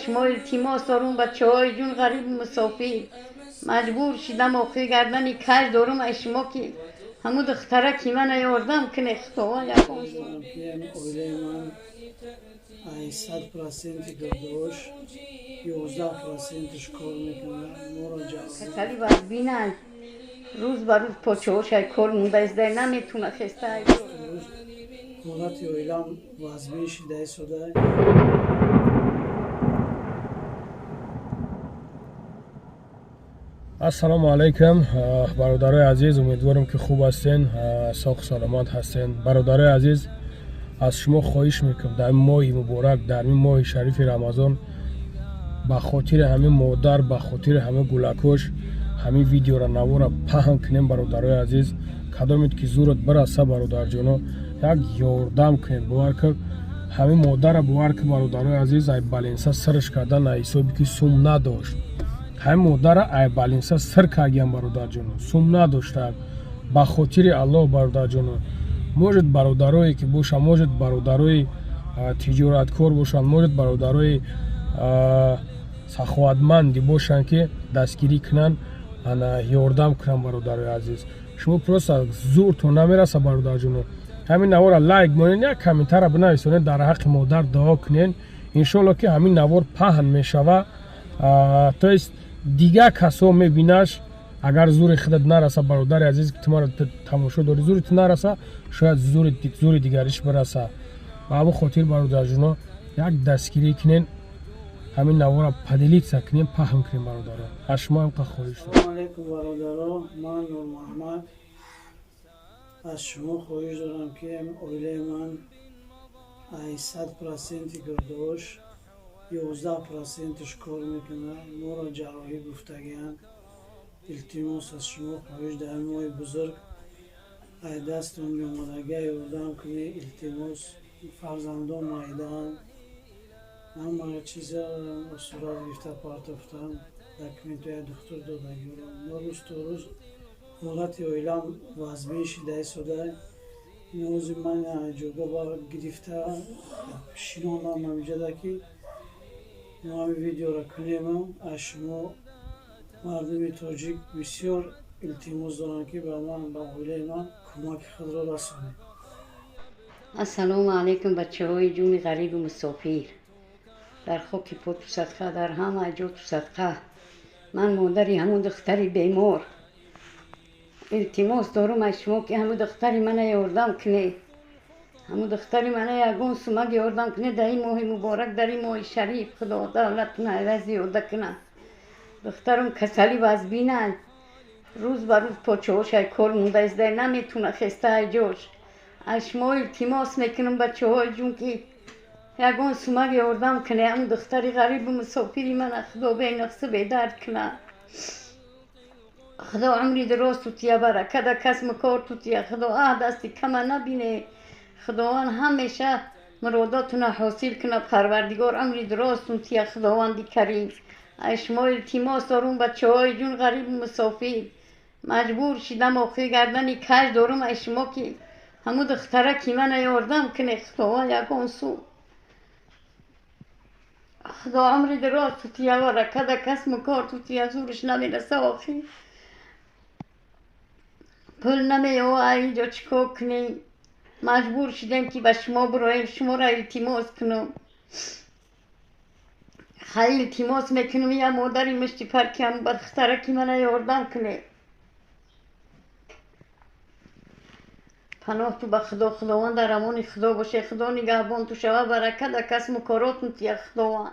شما التماس دارم بچه های جون غریب مسافر مجبور شدم آخه گردن کج دارم شما که همون دختره که من یاردم کنه خدا یکم اویله من 100% گردوش 11%ش کار میکنه مراجعه کتلی باید بینن روز بر روز پاچه هاش کار مونده از در نمیتونه خسته حالت اویلم وزبی شده شده السلام علیکم برادرای عزیز، امیدوارم که خوب هستین، ساق سلامت هستین. برادرای عزیز، از شما خواهش میکنم در این ماه مبارک، در این ماه شریف رمضان، به خاطر همین مادر، به خاطر همین گلکوش همین ویدیو را نوارا پهن کنیم. برادرای عزیز، کدامید که زورت برسه برادر جانو یک یاردم کنیم. باور که همین مادر را باور که برادرای عزیز ای بالینسا سرش کردن حسابی که سوم نداشت. همین مادر ای بالینسا سر کردن برادر جانو سوم نداشته. به خاطر الله برادر جانو موجود برادرایی که باشن، موجود برادرای تجارتکار باشن، موجود برادرای سخاوتمندی باشن که دستگیری کنن، انا یاردم کنن. برادرای عزیز، شما پروسا زور تو نمیرسه برادر جانو. همین نوار لایک مونین، یک کامنتر بنویسونین، در حق مادر دعا کنین. انشالله که همین نوار پهن میشوه، تو است دیگه کسا میبینش. اگر زور خودت نرسه برادر عزیز که تمام تماشا داری، زورت نرسه، شاید زور دیگریش برسه. و همون خاطر برادر جانو یک دستگیری کنین، همین نوار پدیلیت سکنین، پهن کنین برادر. از شما هم خواهش دارم. سلام علیکم برادرها، من نور محمد از شما خواهش دارم که اویله من 100% گردوش 11%ش کار میکنه، ما را جراحی گفتگیان. التماس از شما خواهش در ماه بزرگ ای دستون میامدگی یاردم کنی. التماس فرزندان مایدان همه چیزا صورت گرفته پرتفتن دکمنتوی دکتر دادگی ما روز تو روز حالت اویلم وزبی شده شده. نوز من جوگا با گرفته شناندم نمیجده که ما همین ویدیو را کنیم. از شما مردم تاجیک بسیار التماس دارن که به من، به اویله من کمک خود را رسونید. السلام علیکم بچه های جون غریب مسافر در خاک پا تو صدقه، در همه جا تو صدقه. من مادری همون دختری بیمار التماس دارم از شما که همون دختری من یاردم کنه، همون دختری من یگون سمک یاردم کنه در این ماه مبارک، در این ماه شریف. خدا دولتون عوض یاده کنه. دخترم کسلی باز بینن روز بر روز پاچه هاش کار مونده از در نمیتونه خسته جاش. از شما التماس میکنم بچه های جون که یگان سمک یاردم کنه همون دختری غریب و مسافری من. خدا به نقصه به درد کنه، خدا عمری دراز توتیه، برکت کس مکار توتیه، خدا دستی کم نبینه، خداوند همیشه مراداتون حاصل کنه، پروردگار عمری دراز توتیه خداوندی کریم. شما التماس دارم بچه های جون غریب مسافر مجبور شدم آخه گردن کج دارم شما که همون دختره که من یاردم کنه خداوند یکان سو، خدا عمری دراز توتیه و رکد کس مکار توتیه، زورش نمیرسه آخی پل نمیه و اینجا چکار کنیم. مجبور شدم که به شما برایم، شما را التماس کنم. خیلی التماس میکنم یه مادری مشتی پر که هم دختره که من یاردم کنه. پناه تو به خدا، خداوند در امان خدا باشه، خدا نگهبان تو شوه، برکت کس مکارات نتیه خداوند.